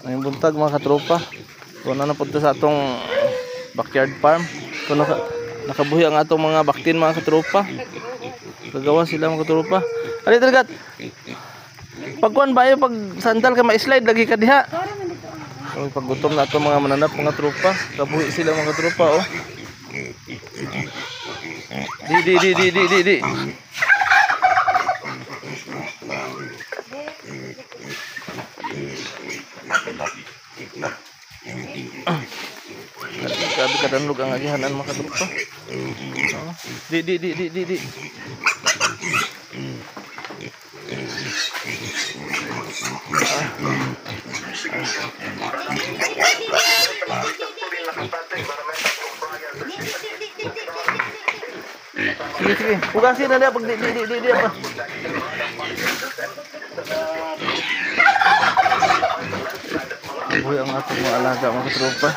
Ngayong buntag mga katropa. Kung na napunta sa atong backyard farm. Kung nakabuhi ang atong mga baktin mga katropa. Gagawa sila mga katropa. Ali talaga. Pagkuan ba yung pag sandal ka ma-slide lagi ka diha. So, pag gutom na atong mga mananap mga tropa. Kabuhi sila mga katropa oh. Di. Grabe kadanlog ang agihanan mga katropa. Di. Sige. Pugasin na dia pag di apa. Buhay ang atong mga alaga mga katropa.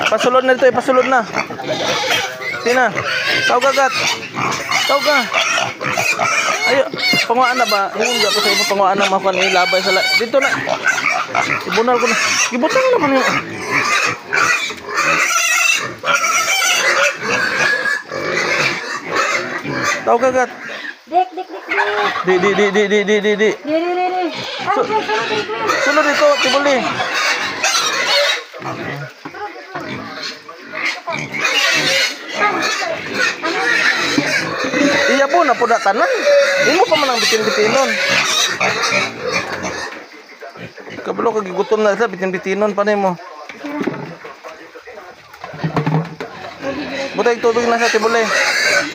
Pasulod na dito, ipasulod na. Sina? Tawag agad. Tawag ka. Ayo, panguaan na ba? Hindi ako sa ibang panguaan na makuha ni labay sa dito na. Ibunal ko na. Gibutan mo naman yun. Tawag agad. Di. Sunod dito, tibuli. Iya po, napuda tanan. Hindi mo pa man ang bitin-bitinon. Kabalo kagigutom na sa bitin-bitinon pa mo. Butay tubig na sa tibuli.